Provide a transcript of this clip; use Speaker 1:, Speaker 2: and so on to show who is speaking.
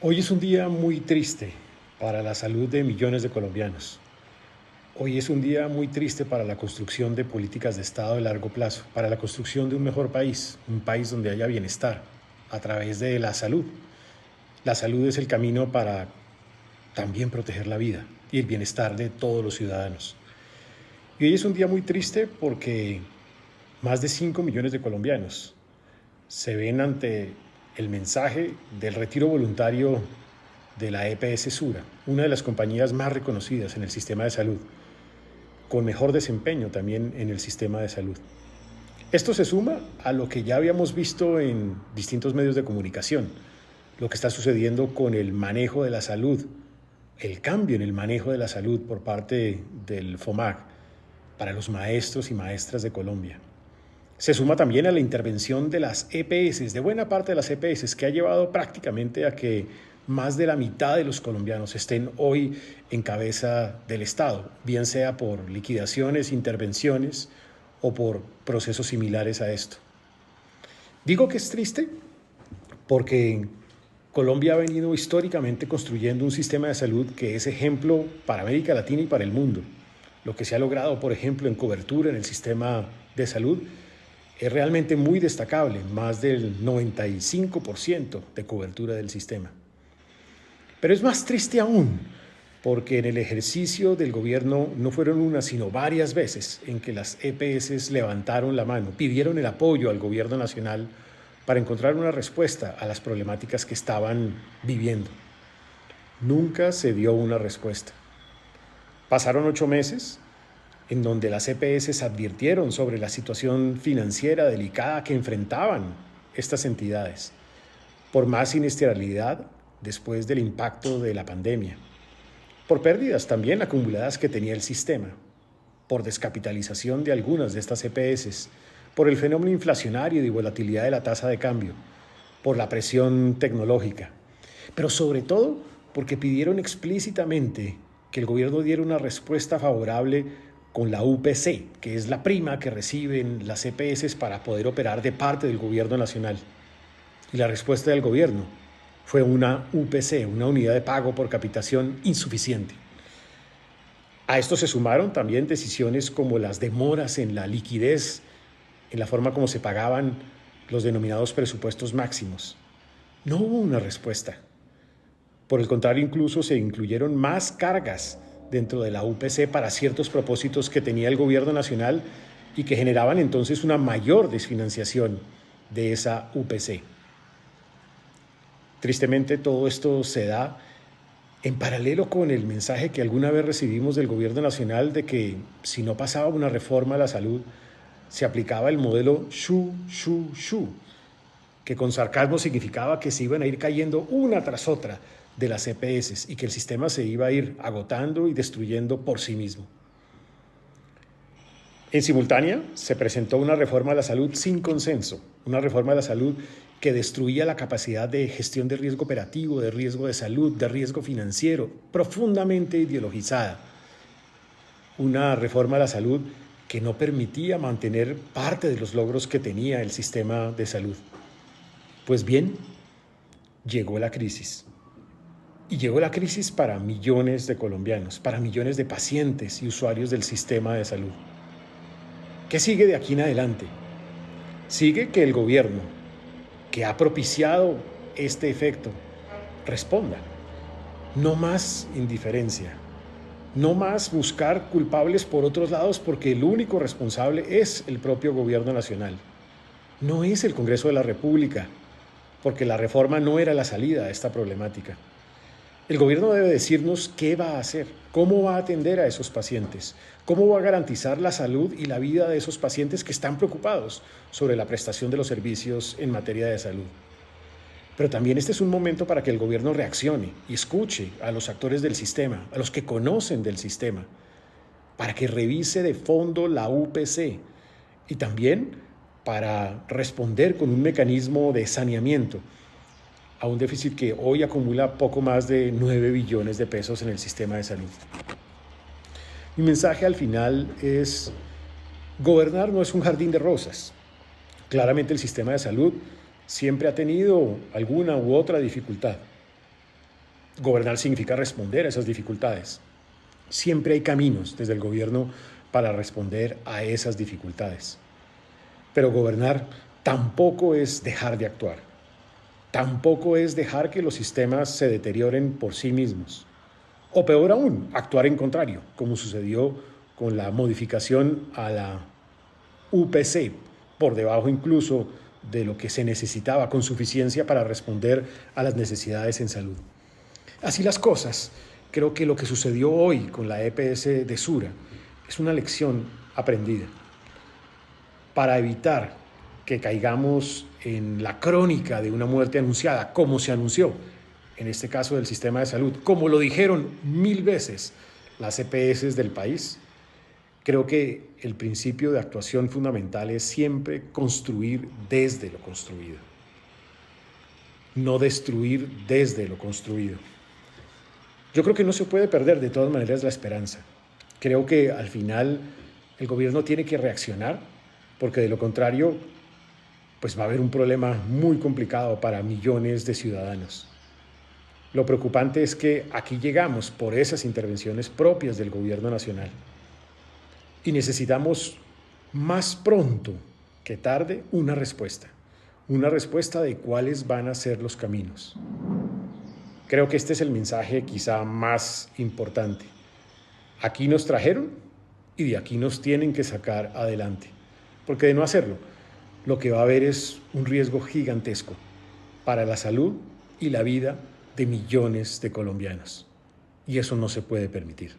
Speaker 1: Hoy es un día muy triste para la salud de millones de colombianos. Hoy es un día muy triste para la construcción de políticas de Estado de largo plazo, para la construcción de un país donde haya bienestar a través de la salud. La salud es el camino para también proteger la vida y el bienestar de todos los ciudadanos. Y hoy es un día muy triste porque más de 5 millones de colombianos se ven ante el mensaje del retiro voluntario de la EPS Sura, una de las compañías más reconocidas en el sistema de salud, con mejor desempeño también en el sistema de salud. Esto se suma a lo que ya habíamos visto en distintos medios de comunicación, lo que está sucediendo con el manejo de la salud, el cambio en el manejo de la salud por parte del FOMAC para los maestros y maestras de Colombia. Se suma también a la intervención de las EPS, de buena parte de las EPS, que ha llevado prácticamente a que más de la mitad de los colombianos estén hoy en cabeza del Estado, bien sea por liquidaciones, intervenciones o por procesos similares a esto. Digo que es triste porque Colombia ha venido históricamente construyendo un sistema de salud que es ejemplo para América Latina y para el mundo. Lo que se ha logrado, por ejemplo, en cobertura en el sistema de salud es realmente muy destacable, más del 95% de cobertura del sistema. Pero es más triste aún, porque en el ejercicio del gobierno no fueron una, sino varias veces en que las EPS levantaron la mano, pidieron el apoyo al gobierno nacional para encontrar una respuesta a las problemáticas que estaban viviendo. Nunca se dio una respuesta. Pasaron 8 meses en donde las EPS advirtieron sobre la situación financiera delicada que enfrentaban estas entidades, por más siniestralidad después del impacto de la pandemia, por pérdidas también acumuladas que tenía el sistema, por descapitalización de algunas de estas EPS, por el fenómeno inflacionario y de volatilidad de la tasa de cambio, por la presión tecnológica, pero sobre todo porque pidieron explícitamente que el gobierno diera una respuesta favorable con la UPC, que es la prima que reciben las EPS para poder operar de parte del gobierno nacional. Y la respuesta del gobierno fue una UPC, una unidad de pago por capitación insuficiente. A esto se sumaron también decisiones como las demoras en la liquidez, en la forma como se pagaban los denominados presupuestos máximos. No hubo una respuesta. Por el contrario, incluso se incluyeron más cargas dentro de la UPC para ciertos propósitos que tenía el gobierno nacional y que generaban entonces una mayor desfinanciación de esa UPC. Tristemente, todo esto se da en paralelo con el mensaje que alguna vez recibimos del gobierno nacional de que si no pasaba una reforma a la salud, se aplicaba el modelo Shu, Shu, Shu, que con sarcasmo significaba que se iban a ir cayendo una tras otra de las EPS y que el sistema se iba a ir agotando y destruyendo por sí mismo. En simultánea, se presentó una reforma a la salud sin consenso, una reforma a la salud que destruía la capacidad de gestión de riesgo operativo, de riesgo de salud, de riesgo financiero, profundamente ideologizada. Una reforma a la salud que no permitía mantener parte de los logros que tenía el sistema de salud. Pues bien, llegó la crisis. Y llegó la crisis para millones de colombianos, para millones de pacientes y usuarios del sistema de salud. ¿Qué sigue de aquí en adelante? Sigue que el gobierno, que ha propiciado este efecto, responda. No más indiferencia, no más buscar culpables por otros lados porque el único responsable es el propio gobierno nacional. No es el Congreso de la República, porque la reforma no era la salida a esta problemática. El gobierno debe decirnos qué va a hacer, cómo va a atender a esos pacientes, cómo va a garantizar la salud y la vida de esos pacientes que están preocupados sobre la prestación de los servicios en materia de salud. Pero también este es un momento para que el gobierno reaccione y escuche a los actores del sistema, a los que conocen del sistema, para que revise de fondo la UPC y también para responder con un mecanismo de saneamiento a un déficit que hoy acumula poco más de 9 billones de pesos en el sistema de salud. Mi mensaje al final es: gobernar no es un jardín de rosas. Claramente el sistema de salud siempre ha tenido alguna u otra dificultad, Gobernar significa responder a esas dificultades. Siempre hay caminos desde el gobierno para responder a esas dificultades. Pero gobernar tampoco es dejar de actuar. Tampoco es dejar que los sistemas se deterioren por sí mismos. O peor aún, actuar en contrario, como sucedió con la modificación a la UPC, por debajo incluso de lo que se necesitaba con suficiencia para responder a las necesidades en salud. Así las cosas, creo que lo que sucedió hoy con la EPS de Sura es una lección aprendida para evitar que caigamos en la crónica de una muerte anunciada, como se anunció, en este caso del sistema de salud, como lo dijeron 1000 veces las EPS del país. Creo que el principio de actuación fundamental es siempre construir desde lo construido, no destruir desde lo construido. Yo creo que no se puede perder de todas maneras la esperanza. Creo que al final el gobierno tiene que reaccionar, porque de lo contrario, pues va a haber un problema muy complicado para millones de ciudadanos. Lo preocupante es que aquí llegamos por esas intervenciones propias del gobierno nacional. Y necesitamos más pronto que tarde una respuesta de cuáles van a ser los caminos. Creo que este es el mensaje quizá más importante. Aquí nos trajeron y de aquí nos tienen que sacar adelante, porque de no hacerlo, lo que va a haber es un riesgo gigantesco para la salud y la vida de millones de colombianos. Y eso no se puede permitir.